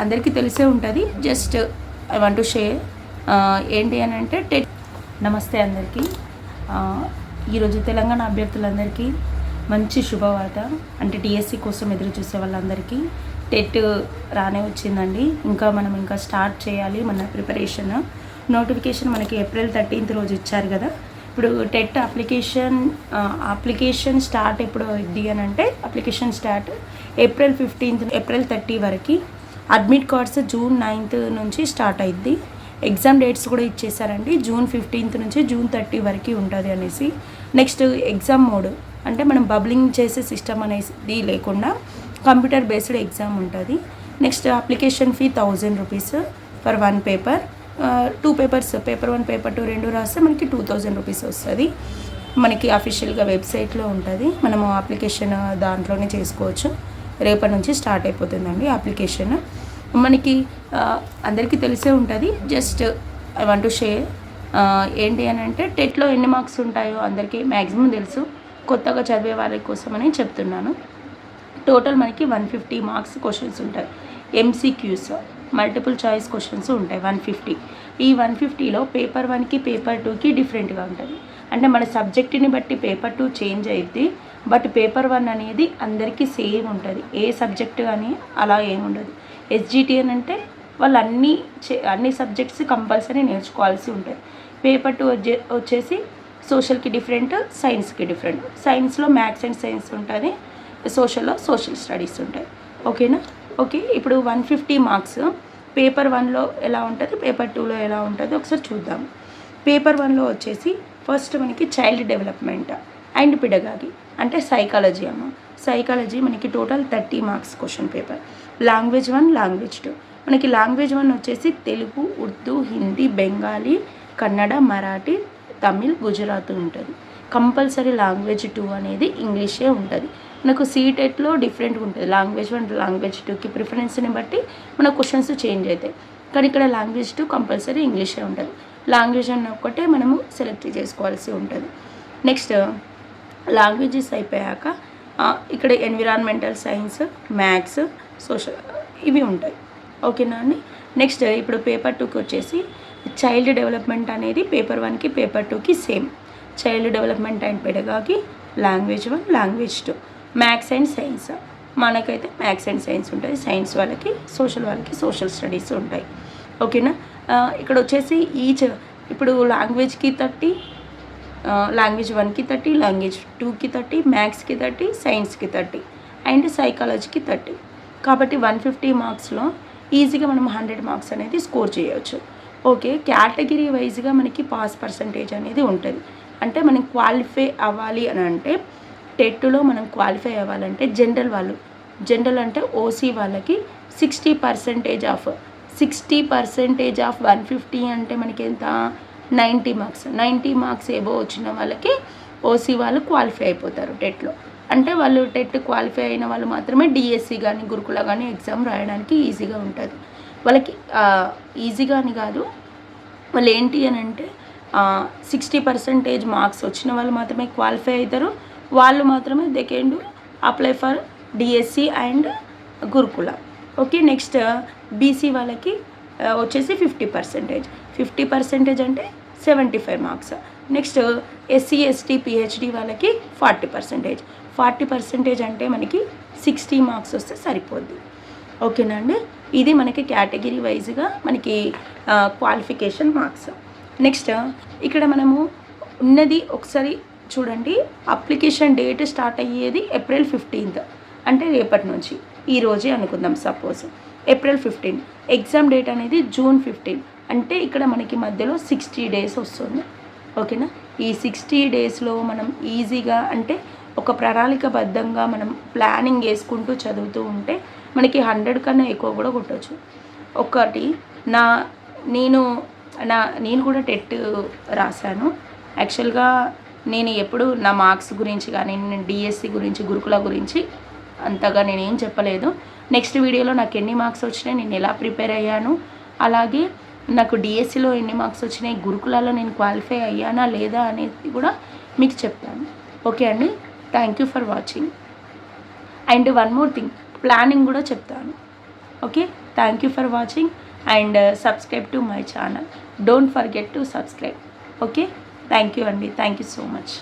అందరికీ తెలిసే ఉంటుంది. Just I want to share ఏంటి అని అంటే టెట్. నమస్తే అందరికీ. ఈరోజు తెలంగాణ అభ్యర్థులందరికీ మంచి శుభవార్త. అంటే డిఎస్సి కోసం ఎదురు చూసే వాళ్ళందరికీ టెట్ రానే వచ్చిందండి. మనం స్టార్ట్ చేయాలి మన ప్రిపరేషన్. నోటిఫికేషన్ మనకి April 13th రోజు ఇచ్చారు కదా. ఇప్పుడు టెట్ అప్లికేషన్ స్టార్ట్ ఎప్పుడు అవుద్ది అని అంటే application start April 15th April 30 వరకు. అడ్మిట్ కార్డ్స్ June 9th నుంచి స్టార్ట్ అయింది. ఎగ్జామ్ డేట్స్ కూడా ఇచ్చేసారండి. June 15th నుంచి June 30 వరకు ఉంటుంది అనేసి. నెక్స్ట్ ఎగ్జామ్ మోడ్ అంటే మనం బబ్లింగ్ చేసే సిస్టమ్ అనేది లేకుండా కంప్యూటర్ బేస్డ్ ఎగ్జామ్ ఉంటుంది. Next application fee 1000 rupees for 1 paper. 2 papers, paper 1 paper 2 రెండు రాస్తే మనకి 2000 రూపీస్ వస్తుంది. మనకి అఫీషియల్గా వెబ్సైట్లో ఉంటుంది. మనము అప్లికేషన్ దాంట్లోనే చేసుకోవచ్చు. రేపటి నుంచి స్టార్ట్ అయిపోతుందండి అప్లికేషన్. మనకి అందరికీ తెలిసే ఉంటుంది. Just I want to share ఏంటి అని అంటే టెట్లో ఎన్ని మార్క్స్ ఉంటాయో అందరికీ మ్యాక్సిమం తెలుసు. కొత్తగా చదివే వాళ్ళ కోసమని చెప్తున్నాను. టోటల్ మనకి 150 మార్క్స్ క్వశ్చన్స్ ఉంటాయి. MCQs మల్టిపుల్ చాయిస్ క్వశ్చన్స్ ఉంటాయి 150. ఈ 150లో పేపర్ 1కి పేపర్ 2కి డిఫరెంట్గా ఉంటుంది. అంటే మన సబ్జెక్టుని బట్టి పేపర్ 2 చేంజ్ అవుద్ది. బట్ పేపర్ 1 అనేది అందరికీ సేమ్ ఉంటుంది. ఏ సబ్జెక్ట్ కానీ అలా ఏముండదు. SGT అని అంటే వాళ్ళు అన్ని సబ్జెక్ట్స్ కంపల్సరీ నేర్చుకోవాల్సి ఉంటుంది. పేపర్ 2 వచ్చేసి సోషల్కి డిఫరెంట్, సైన్స్కి డిఫరెంట్. సైన్స్లో మ్యాథ్స్ అండ్ సైన్స్ ఉంటుంది, సోషల్లో సోషల్ స్టడీస్ ఉంటాయి. ఓకేనా? ఓకే. ఇప్పుడు 150 మార్క్స్ పేపర్ 1లో ఎలా ఉంటుంది, పేపర్ 2లో ఎలా ఉంటుందో ఒకసారి చూద్దాం. పేపర్ 1లో వచ్చేసి ఫస్ట్ మనకి చైల్డ్ డెవలప్మెంట్ అండ్ పిడగాగి అంటే సైకాలజీ సైకాలజీ మనకి total 30 marks question paper. Language 1, language 2. మనకి లాంగ్వేజ్ 1 వచ్చేసి తెలుగు, ఉర్దూ, హిందీ, బెంగాలీ, కన్నడ, మరాఠీ, తమిళ్, గుజరాతీ ఉంటుంది. కంపల్సరీ లాంగ్వేజ్ 2 అనేది ఇంగ్లీషే ఉంటుంది. మనకు CTETలో డిఫరెంట్గా ఉంటుంది. లాంగ్వేజ్ 1, లాంగ్వేజ్ 2కి ప్రిఫరెన్స్ని బట్టి మన క్వశ్చన్స్ చేంజ్ అవుతాయి. కానీ ఇక్కడ లాంగ్వేజ్ 2 కంపల్సరీ ఇంగ్లీషే ఉంటుంది. లాంగ్వేజ్ 1 ఒక్కటే మనము సెలెక్ట్ చేసుకోవాల్సి ఉంటుంది. నెక్స్ట్ లాంగ్వేజెస్ అయిపోయాక ఇక్కడ ఎన్విరాన్మెంటల్ సైన్స్, మ్యాథ్స్, సోషల్ ఇవి ఉంటాయి. ఓకేనా అండి? నెక్స్ట్ ఇప్పుడు పేపర్ 2కి వచ్చేసి చైల్డ్ డెవలప్మెంట్ అనేది పేపర్ 1కి పేపర్ 2కి same. Child development and pedagogy, language 1, language 2. Maths and science మనకైతే మ్యాథ్స్ అండ్ సైన్స్ ఉంటుంది. సైన్స్ వాళ్ళకి, సోషల్ వాళ్ళకి సోషల్ స్టడీస్ ఉంటాయి. ఓకేనా? ఇక్కడ వచ్చేసి ఇప్పుడు లాంగ్వేజ్కి 30, లాంగ్వేజ్ 1కి 30, లాంగ్వేజ్ 2కి 30, మ్యాథ్స్కి 30, సైన్స్కి 30 అండ్ సైకాలజీకి 30. కాబట్టి 150 మార్క్స్లో ఈజీగా మనం 100 మార్క్స్ అనేది స్కోర్ చేయవచ్చు. ఓకే. కేటగిరీ వైజ్గా మనకి పాస్ పర్సంటేజ్ అనేది ఉంటుంది. అంటే మనం క్వాలిఫై అవ్వాలి అని అంటే టెట్లో మనం క్వాలిఫై అవ్వాలంటే జనరల్ అంటే OC వాళ్ళకి 60% ఆఫ్ 150 అంటే మనకి ఎంత 90 మార్క్స్. 90 మార్క్స్ ఏవో వచ్చిన వాళ్ళకి OC వాళ్ళు క్వాలిఫై అయిపోతారు టెట్లో. అంటే వాళ్ళు టెట్ క్వాలిఫై అయిన వాళ్ళు మాత్రమే డిఎస్సి కానీ గురుకుల కానీ ఎగ్జామ్ రాయడానికి ఈజీగా ఉంటుంది. వాళ్ళకి ఈజీగా అని కాదు, వాళ్ళు ఏంటి అని అంటే 60% మార్క్స్ వచ్చిన వాళ్ళు మాత్రమే క్వాలిఫై అవుతారు. వాళ్ళు మాత్రమే they can do apply for DSC and గురుకుల. ఓకే. నెక్స్ట్ BC వాళ్ళకి వచ్చేసి 50% అంటే 75 marks. Next SC ST PhD వాళ్ళకి 40% అంటే మనకి 60 మార్క్స్ వస్తే సరిపోద్ది. ఓకేనా అండి? ఇది మనకి కేటగిరీ వైజ్గా మనకి క్వాలిఫికేషన్ మార్క్స్. నెక్స్ట్ ఇక్కడ మనము ఉన్నది ఒకసారి చూడండి. అప్లికేషన్ డేట్ స్టార్ట్ అయ్యేది April 15th అంటే రేపటి నుంచి. ఈరోజే అనుకుందాం సపోజ్ April 15. ఎగ్జామ్ డేట్ అనేది June 15 అంటే ఇక్కడ మనకి మధ్యలో 60 డేస్ వస్తుంది. ఓకేనా? ఈ 60 డేస్లో మనం ఈజీగా అంటే ఒక ప్రణాళికబద్ధంగా మనం ప్లానింగ్ వేసుకుంటూ చదువుతూ ఉంటే మనకి 100 కన్నా ఎక్కువ కూడా కొట్టవచ్చు. ఒకటి నేను కూడా టెట్ రాశాను. యాక్చువల్గా నేను ఎప్పుడు నా మార్క్స్ గురించి కానీ నేను డిఎస్సి గురించి గురుకుల గురించి అంతగా నేనేం చెప్పలేదు. నెక్స్ట్ వీడియోలో నాకు ఎన్ని మార్క్స్ వచ్చినాయి, నేను ఎలా ప్రిపేర్ అయ్యాను, అలాగే నాకు డిఎస్సిలో ఎన్ని మార్క్స్ వచ్చినాయి, గురుకులలో నేను క్వాలిఫై అయ్యానా లేదా అనేది కూడా మీకు చెప్తాను. ఓకే అండి? Thank you for watching. And one more thing, planning కూడా చెప్తాను. Okay. Thank you for watching and subscribe to my channel. Don't forget to subscribe. Okay, thank you అండి. Thank you so much.